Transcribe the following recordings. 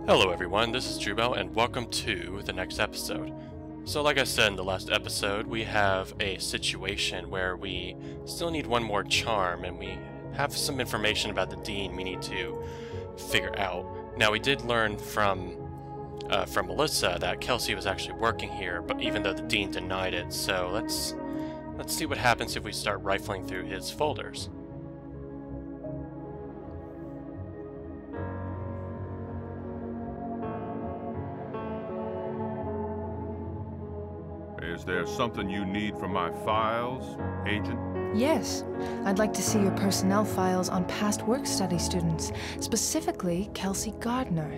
Hello everyone, this is Jubo, and welcome to the next episode. So like I said in the last episode, we have a situation where we still need one more charm, and we have some information about the Dean we need to figure out. Now we did learn from Melissa that Kelsey was actually working here, but even though the Dean denied it, so let's see what happens if we start rifling through his folders. Is there something you need from my files, Agent? Yes. I'd like to see your personnel files on past work-study students, specifically Kelsey Gardner.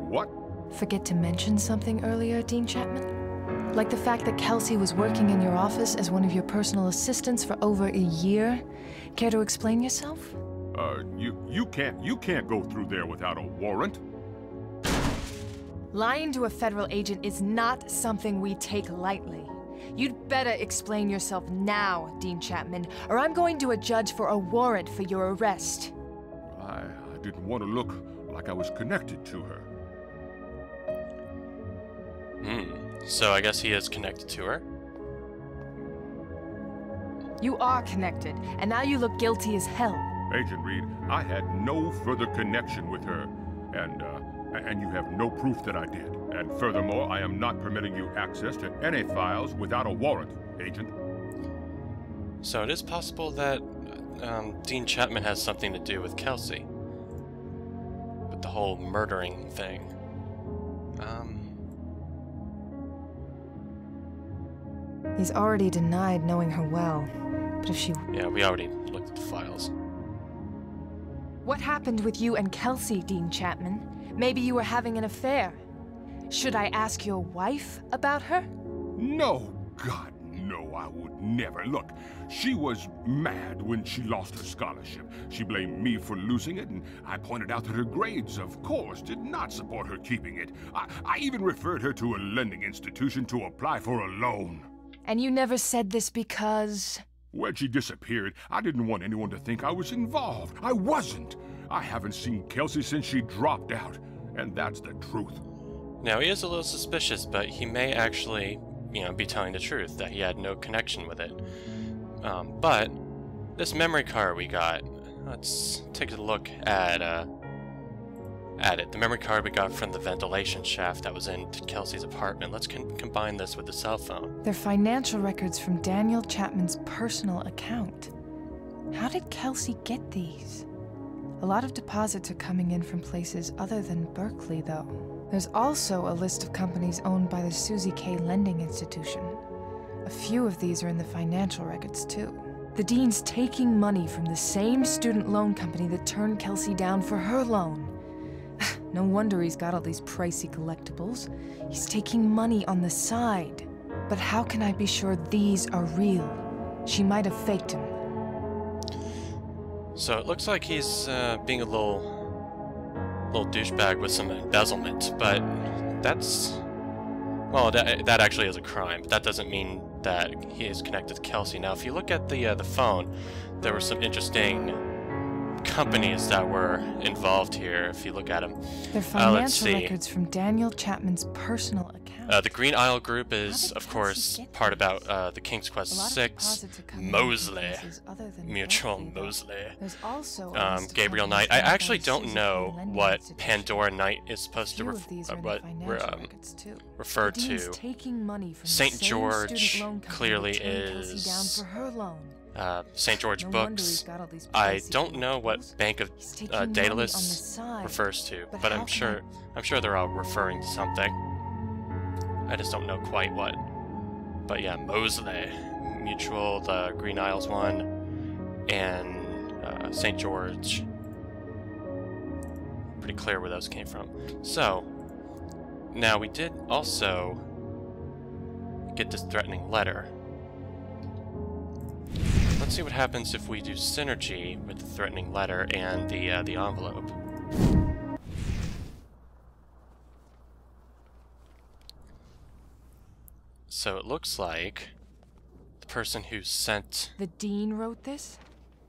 What? Forget to mention something earlier, Dean Chapman? Like the fact that Kelsey was working in your office as one of your personal assistants for over a year? Care to explain yourself? You can't go through there without a warrant. Lying to a federal agent is not something we take lightly. You'd better explain yourself now, Dean Chapman, or I'm going to a judge for a warrant for your arrest. I didn't want to look like I was connected to her. So I guess he is connected to her. You are connected, and now you look guilty as hell. Agent Reed, I had no further connection with her, and you have no proof that I did. And furthermore, I am not permitting you access to any files without a warrant, Agent. So it is possible that Dean Chapman has something to do with Kelsey. With the whole murdering thing. He's already denied knowing her well, but if she... Yeah, we already looked at the files. What happened with you and Kelsey, Dean Chapman? Maybe you were having an affair. Should I ask your wife about her? No, God, no, I would never. Look, she was mad when she lost her scholarship. She blamed me for losing it, and I pointed out that her grades, of course, did not support her keeping it. I even referred her to a lending institution to apply for a loan. And you never said this because... When she disappeared, I didn't want anyone to think I was involved. I wasn't. I haven't seen Kelsey since she dropped out, and that's the truth. Now, he is a little suspicious, but he may actually, be telling the truth, that he had no connection with it. But this memory card we got, let's take a look at it. The memory card we got from the ventilation shaft that was in Kelsey's apartment. Let's combine this with the cell phone. They're financial records from Daniel Chapman's personal account. How did Kelsey get these? A lot of deposits are coming in from places other than Berkeley, though. There's also a list of companies owned by the Susie K. Lending Institution. A few of these are in the financial records, too. The Dean's taking money from the same student loan company that turned Kelsey down for her loan. No wonder he's got all these pricey collectibles. He's taking money on the side. But how can I be sure these are real? She might have faked him. So it looks like he's being a little douchebag with some embezzlement, but that's... Well, that actually is a crime, but that doesn't mean that he is connected to Kelsey. Now, if you look at the phone, there were some interesting companies that were involved here, if you look at them. They're financial records from Daniel Chapman's personal account. The Green Isle Group is, of course, part about the King's Quest VI, Mosley, Mutual Mosley, Gabriel Knight. I actually don't know what Pandora Knight is supposed to refer to. St. George clearly is... St. George Books. I don't know what Bank of Daedalus refers to, but I'm sure they're all referring to something. I just don't know quite what. But yeah, Mosley, Mutual, the Green Isles one, and St. George. Pretty clear where those came from. So, now we did also get this threatening letter. Let's see what happens if we do synergy with the threatening letter and the envelope. So it looks like the person who sent... The Dean wrote this?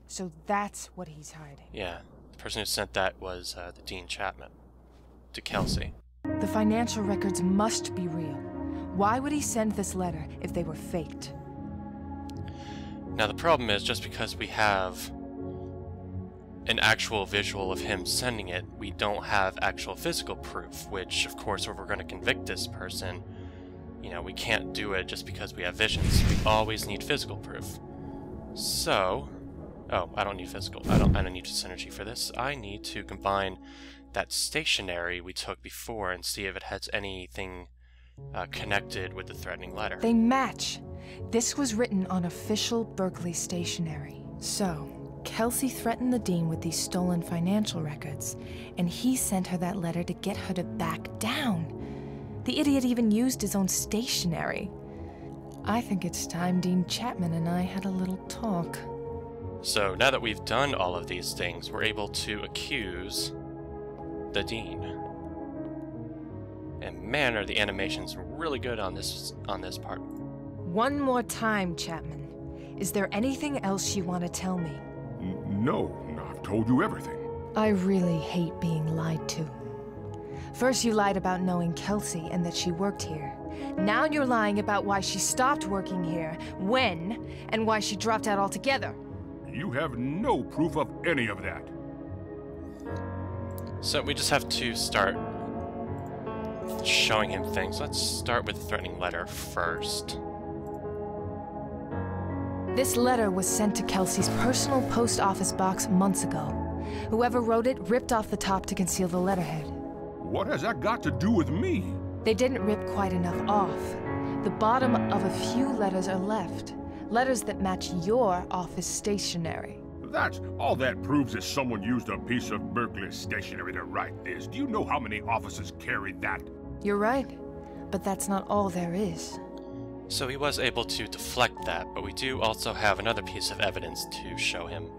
So that's what he's hiding. Yeah, the person who sent that was the Dean to Kelsey. The financial records must be real. Why would he send this letter if they were faked? Now the problem is, just because we have an actual visual of him sending it, we don't have actual physical proof, which, of course, if we're going to convict this person, you know, we can't do it just because we have visions. We always need physical proof. So, oh, I don't need physical. I don't need synergy for this. I need to combine that stationery we took before and see if it has anything connected with the threatening letter. They match. This was written on official Berkeley stationery. So, Kelsey threatened the dean with these stolen financial records, and he sent her that letter to get her to back down. The idiot even used his own stationery. I think it's time Dean Chapman and I had a little talk. So now that we've done all of these things, we're able to accuse the dean. And man, are the animations really good on this part. One more time, Chapman. Is there anything else you want to tell me? No, I've told you everything. I really hate being lied to. First you lied about knowing Kelsey and that she worked here. Now you're lying about why she stopped working here, when, and why she dropped out altogether. You have no proof of any of that. So we just have to start showing him things. Let's start with the threatening letter first. This letter was sent to Kelsey's personal post office box months ago. Whoever wrote it ripped off the top to conceal the letterhead. What has that got to do with me? They didn't rip quite enough off. The bottom of a few letters are left. Letters that match your office stationery. That's all that proves is someone used a piece of Berkeley stationery to write this. Do you know how many offices carry that? You're right, but that's not all there is. So he was able to deflect that, but we do also have another piece of evidence to show him.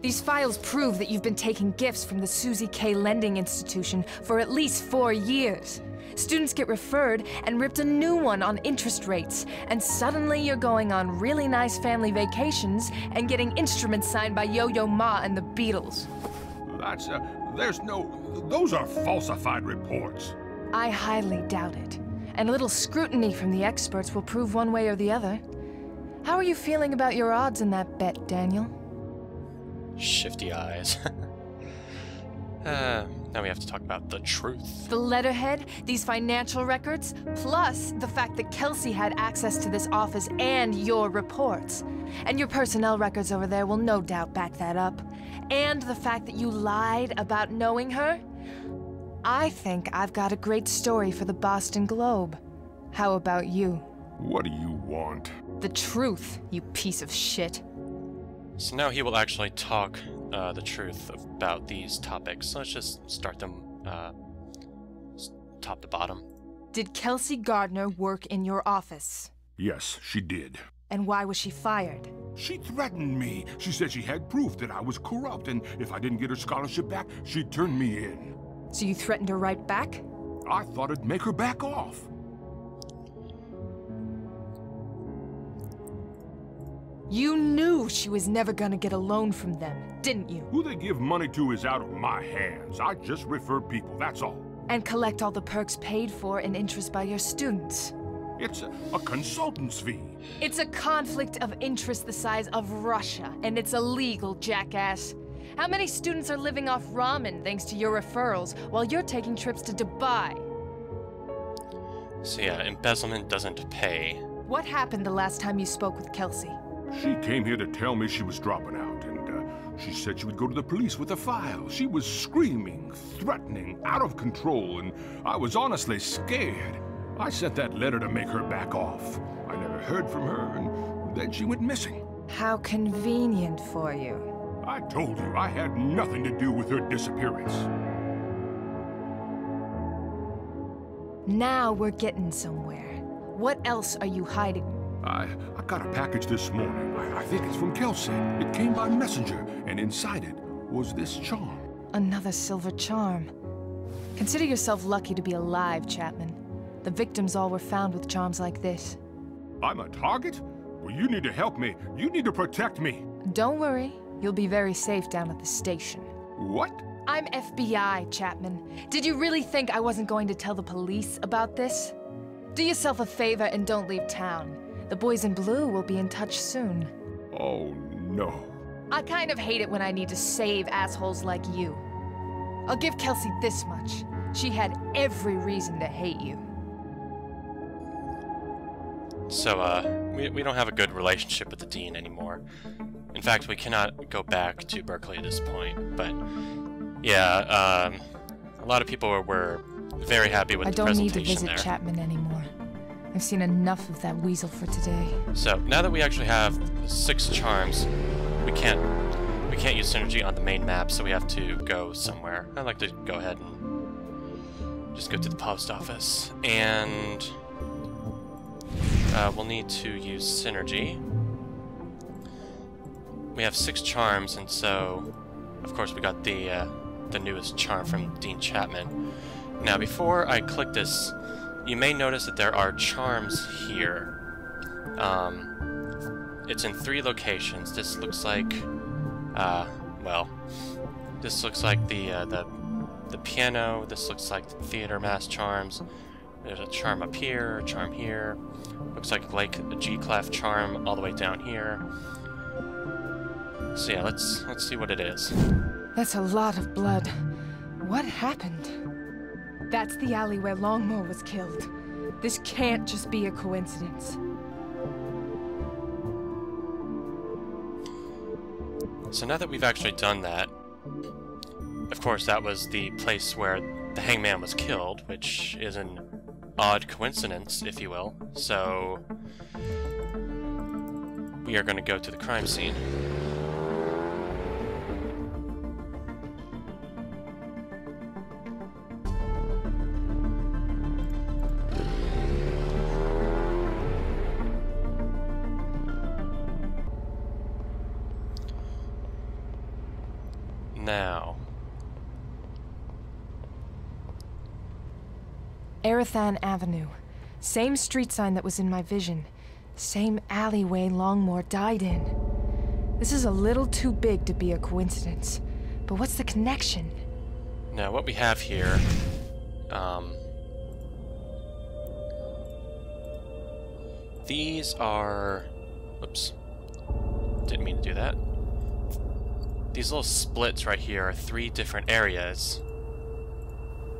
These files prove that you've been taking gifts from the Susie K. Lending Institution for at least 4 years. Students get referred and ripped a new one on interest rates, and suddenly you're going on really nice family vacations and getting instruments signed by Yo-Yo Ma and the Beatles. Those are falsified reports. I highly doubt it, and a little scrutiny from the experts will prove one way or the other. How are you feeling about your odds in that bet, Daniel? Shifty eyes. Now we have to talk about the truth. The letterhead, these financial records, plus the fact that Kelsey had access to this office and your reports. And your personnel records over there will no doubt back that up. And the fact that you lied about knowing her. I think I've got a great story for the Boston Globe. How about you? What do you want? The truth, you piece of shit. So now he will actually talk the truth about these topics. So let's just start them top to bottom. Did Kelsey Gardner work in your office? Yes, she did. And why was she fired? She threatened me. She said she had proof that I was corrupt, and if I didn't get her scholarship back, she'd turn me in. So you threatened her right back? I thought it'd make her back off. You knew she was never gonna get a loan from them, didn't you? Who they give money to is out of my hands. I just refer people, that's all. And collect all the perks paid for in interest by your students. It's a consultant's fee. It's a conflict of interest the size of Russia, and it's illegal, jackass. How many students are living off ramen thanks to your referrals, while you're taking trips to Dubai? So yeah, embezzlement doesn't pay. What happened the last time you spoke with Kelsey? She came here to tell me she was dropping out, and she said she would go to the police with the file. She was screaming, threatening, out of control, and I was honestly scared. I sent that letter to make her back off. I never heard from her, and then she went missing. How convenient for you. I told you I had nothing to do with her disappearance. Now we're getting somewhere. What else are you hiding? I got a package this morning. I think it's from Kelsey. It came by messenger, and inside it was this charm. Another silver charm. Consider yourself lucky to be alive, Chapman. The victims all were found with charms like this. I'm a target? Well, you need to help me. You need to protect me. Don't worry. You'll be very safe down at the station. What? I'm FBI, Chapman. Did you really think I wasn't going to tell the police about this? Do yourself a favor and don't leave town. The boys in blue will be in touch soon. Oh, no. I kind of hate it when I need to save assholes like you. I'll give Kelsey this much. She had every reason to hate you. So, we don't have a good relationship with the Dean anymore. In fact, we cannot go back to Berkeley at this point, but yeah, a lot of people were very happy with the presentation there. I don't need to visit Chapman anymore. I've seen enough of that weasel for today. So, now that we actually have 6 charms, we can't use synergy on the main map, so we have to go somewhere. I'd like to go ahead and just go to the post office, and we'll need to use synergy. We have 6 charms, and so, of course, we got the newest charm from Dean Chapman. Now, before I click this, you may notice that there are charms here. It's in 3 locations. This looks like, well, this looks like the piano. This looks like the theater mask charms. There's a charm up here, a charm here. Looks like a G-clef charm all the way down here. So yeah, let's see what it is. That's a lot of blood. What happened? That's the alley where Longmore was killed. This can't just be a coincidence. So now that we've actually done that, of course that was the place where the hangman was killed, which is an odd coincidence, if you will. So we are going to go to the crime scene. Now, Arathan Avenue. Same street sign that was in my vision. Same alleyway Longmore died in. This is a little too big to be a coincidence. But what's the connection? now what we have here, these are, oops, didn't mean to do that. These little splits right here are 3 different areas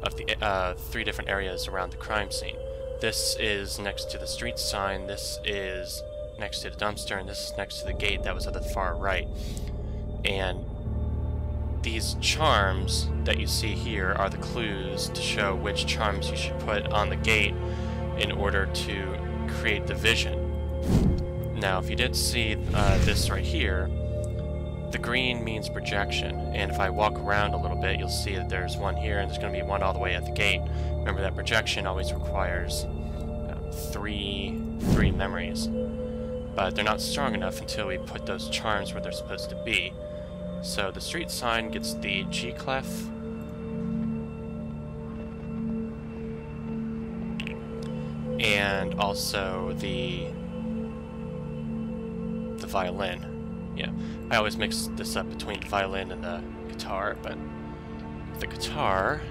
of the 3 different areas around the crime scene. This is next to the street sign, this is next to the dumpster, and this is next to the gate that was at the far right. And these charms that you see here are the clues to show which charms you should put on the gate in order to create the vision. Now, if you did see this right here, the green means projection, and if I walk around a little bit, you'll see that there's one here, and there's going to be one all the way at the gate. Remember that projection always requires 3 memories, but they're not strong enough until we put those charms where they're supposed to be. So the street sign gets the G-clef, and also the violin. Yeah, I always mix this up between the violin and the guitar, but the guitar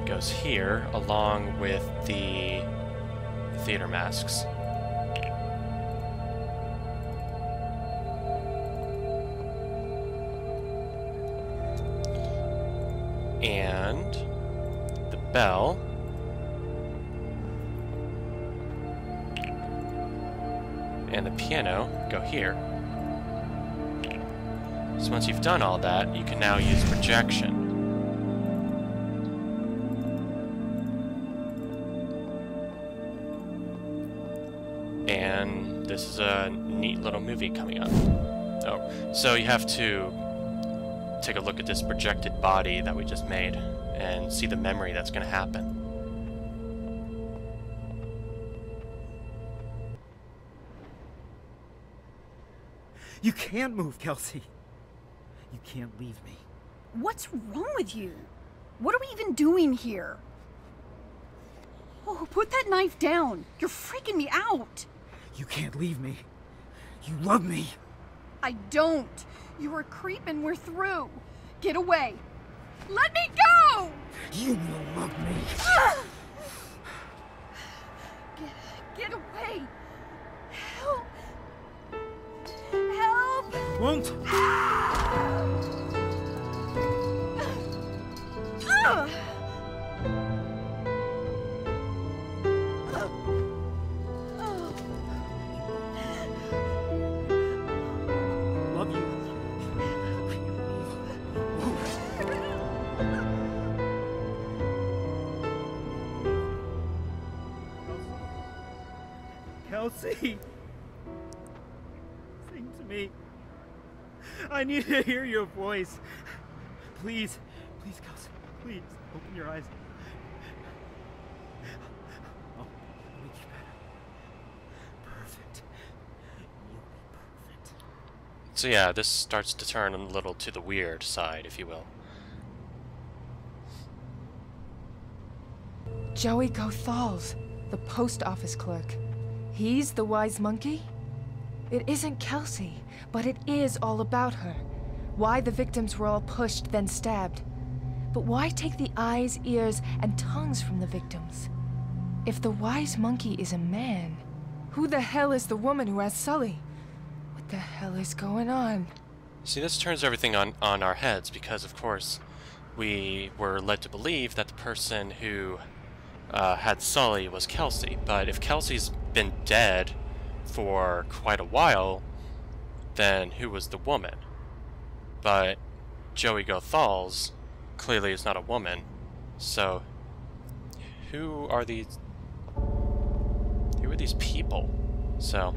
goes here along with the theater masks. And the bell and the piano go here. So once you've done all that, you can now use projection. And this is a neat little movie coming up. Oh, so you have to take a look at this projected body that we just made and see the memory that's going to happen. You can't move, Kelsey. You can't leave me. What's wrong with you? What are we even doing here? Oh, put that knife down. You're freaking me out. You can't leave me. You love me. I don't. You're a creep and we're through. Get away. Let me go! You will love me. Get away. Help. Help. Won't. Love you. Kelsey. Sing to me. I need to hear your voice. Please, please, Kelsey, please, open your eyes. I'll make you better. Perfect. You'll be perfect. So yeah, this starts to turn a little to the weird side, if you will. Joey Gothals, the post office clerk. He's the wise monkey? It isn't Kelsey, but it is all about her. Why the victims were all pushed, then stabbed. But why take the eyes, ears, and tongues from the victims? If the wise monkey is a man, who the hell is the woman who has Sully? What the hell is going on? See, this turns everything on our heads because, of course, we were led to believe that the person who had Sully was Kelsey. But if Kelsey's been dead for quite a while, then who was the woman? But Joey Gothals clearly is not a woman, so who are these people? So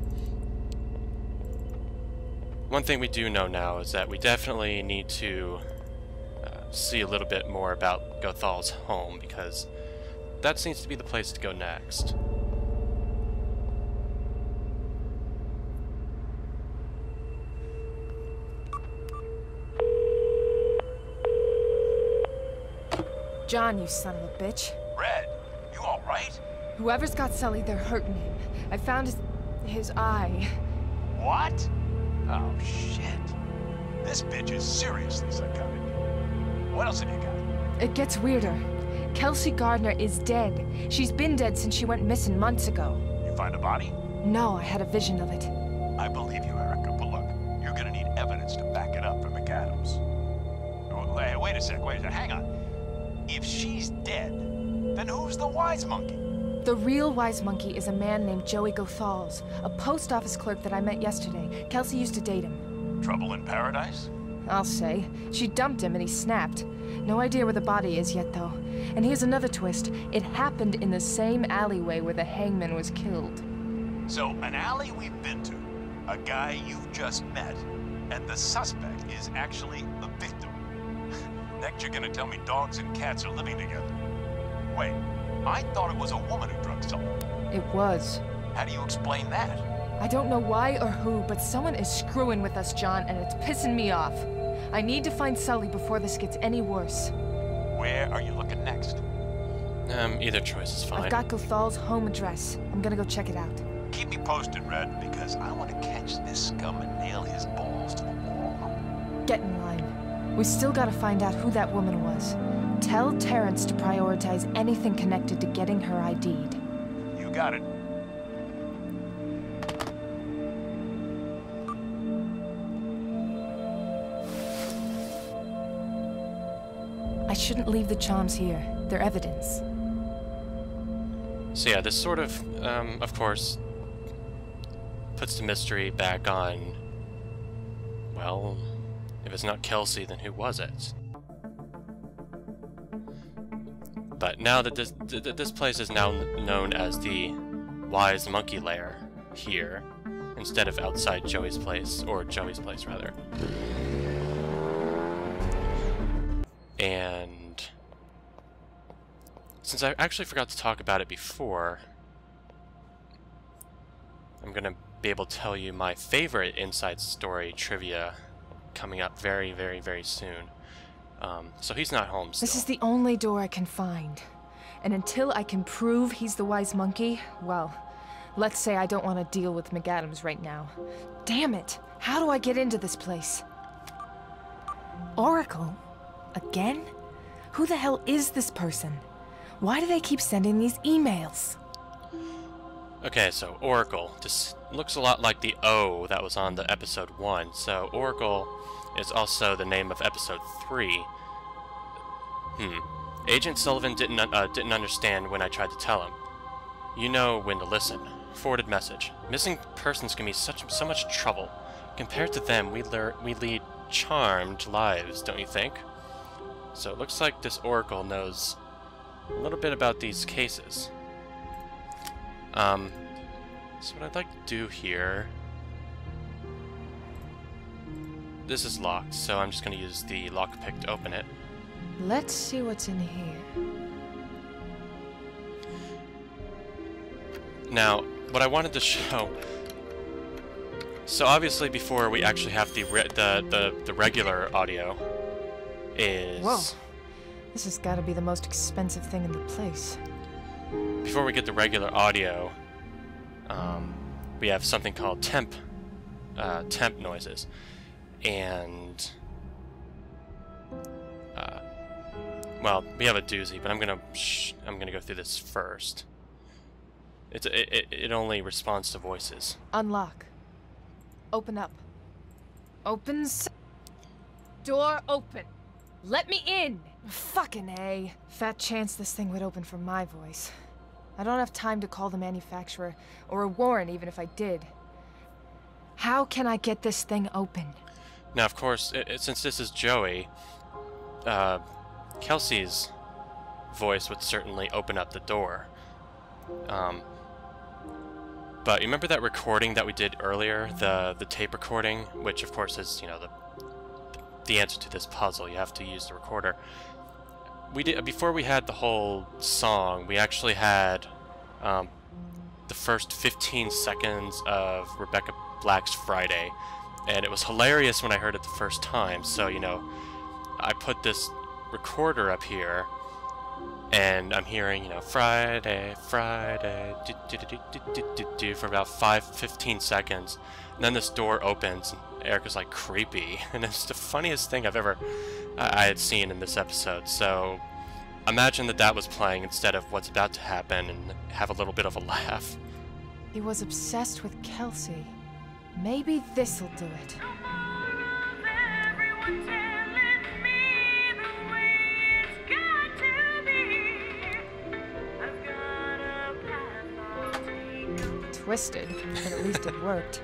one thing we do know now is that we definitely need to see a little bit more about Gothal's home, because that seems to be the place to go next. John, you son of a bitch. Red, you alright? Whoever's got Sully, they're hurting him. I found his eye. What? Oh, shit. This bitch is seriously psychotic. What else have you got? It gets weirder. Kelsey Gardner is dead. She's been dead since she went missing months ago. You find a body? No, I had a vision of it. I believe you, Erica, but look, you're gonna need evidence to back it up for McAdams. Oh, wait a sec, hang on. If she's dead, then who's the wise monkey? The real wise monkey is a man named Joey Gothals, a post office clerk that I met yesterday. Kelsey used to date him. Trouble in paradise? I'll say. She dumped him and he snapped. No idea where the body is yet, though. And here's another twist. It happened in the same alleyway where the hangman was killed. So, an alley we've been to, a guy you've just met, and the suspect is actually the victim. Next you're gonna tell me dogs and cats are living together. Wait, I thought it was a woman who drugged someone. It was. How do you explain that? I don't know why or who, but someone is screwing with us, John, and it's pissing me off. I need to find Sully before this gets any worse. Where are you looking next? Either choice is fine. I've got Gothal's home address. I'm gonna go check it out. Keep me posted, Red, because I want to catch this scum and nail his balls to the wall. Get in line. We still gotta find out who that woman was. Tell Terrence to prioritize anything connected to getting her ID'd. You got it. I shouldn't leave the charms here. They're evidence. So yeah, this sort of course, puts the mystery back on, well, if it's not Kelsey, then who was it? But now that this place is now known as the Wise Monkey Lair here, instead of outside Joey's place, or Joey's place rather. And since I actually forgot to talk about it before, I'm gonna be able to tell you my favorite Inside Story trivia coming up very, very, very soon. So he's not home still. This is the only door I can find. And until I can prove he's the wise monkey, well, Let's say I don't want to deal with McAdams right now. Damn it! How do I get into this place? Oracle? Again? Who the hell is this person? Why do they keep sending these emails? Okay, so Oracle. This looks a lot like the O that was on the episode 1. So Oracle is also the name of episode 3. Agent Sullivan didn't understand when I tried to tell him. You know when to listen. Forwarded message. Missing persons can be so much trouble. Compared to them, we lead charmed lives, don't you think? So it looks like this Oracle knows a little bit about these cases. So what I'd like to do here... This is locked, so I'm just going to use the lockpick to open it. Let's see what's in here. Now, what I wanted to show... So obviously before we actually have the regular audio is... Whoa. This has got to be the most expensive thing in the place. Before we get the regular audio, we have something called temp noises. And... well, we have a doozy, but I'm gonna go through this first. It only responds to voices. Unlock. Open up. Door open. Let me in! Fucking A. Fat chance this thing would open from my voice. I don't have time to call the manufacturer, or a warrant even if I did. How can I get this thing open? Now, of course, since this is Joey, Kelsey's voice would certainly open up the door. But you remember that recording that we did earlier, the tape recording, which of course is, you know, the answer to this puzzle. You have to use the recorder. We did before we had the whole song. We actually had the first 15 seconds of Rebecca Black's Friday, and it was hilarious when I heard it the first time. So, you know, I put this recorder up here, and I'm hearing, you know, Friday, Friday, do for about 15 seconds, and then this door opens, and Erica's like creepy, and it's the funniest thing I had seen in this episode. So imagine that was playing instead of what's about to happen, and have a little bit of a laugh. He was obsessed with Kelsey. Maybe this'll do it. Twisted, but at least it worked.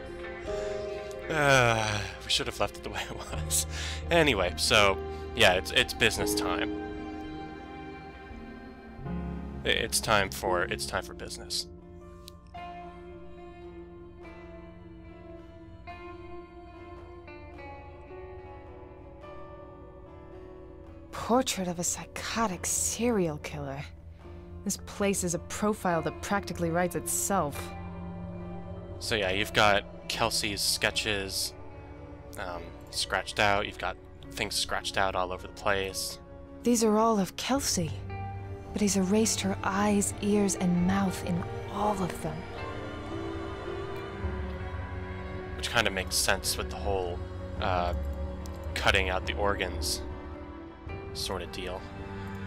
We should have left it the way it was. Anyway, so yeah, it's business time. It's time for business. Portrait of a psychotic serial killer. This place is a profile that practically writes itself. So yeah, you've got Kelsey's sketches scratched out. You've got things scratched out all over the place. These are all of Kelsey, but he's erased her eyes, ears, and mouth in all of them. Which kind of makes sense with the whole cutting out the organs sort of deal.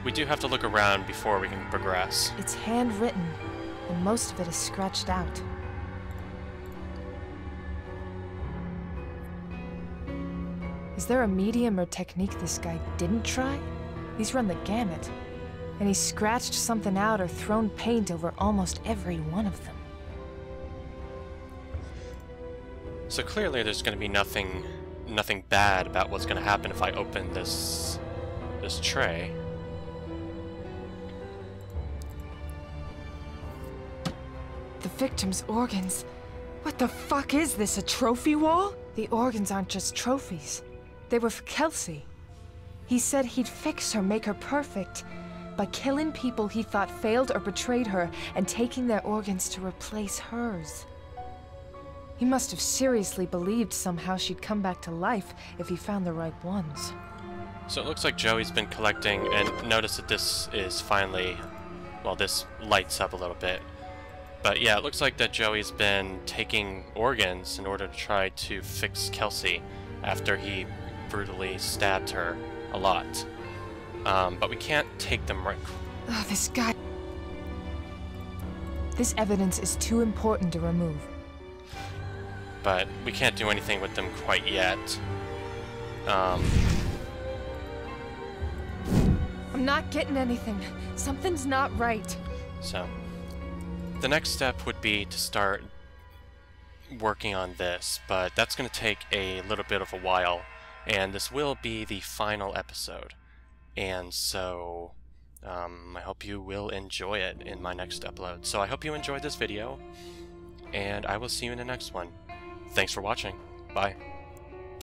We do have to look around before we can progress. It's handwritten, and most of it is scratched out. Is there a medium or technique this guy didn't try? He's run the gamut, and he's scratched something out or thrown paint over almost every one of them. So clearly there's going to be nothing bad about what's going to happen if I open this tray. The victim's organs. What the fuck is this, a trophy wall? The organs aren't just trophies. They were for Kelsey. He said he'd fix her, make her perfect, by killing people he thought failed or betrayed her and taking their organs to replace hers. He must have seriously believed somehow she'd come back to life if he found the right ones. So it looks like Joey's been collecting, and notice that this is finally, well, this lights up a little bit. But yeah, it looks like that Joey's been taking organs in order to try to fix Kelsey after he brutally stabbed her a lot. But we can't take them right. Oh, this guy. This evidence is too important to remove. But we can't do anything with them quite yet. I'm not getting anything. Something's not right. So, the next step would be to start working on this, but that's going to take a little bit of a while, and this will be the final episode. And so, I hope you will enjoy it in my next upload. So I hope you enjoyed this video, and I will see you in the next one. Thanks for watching. Bye.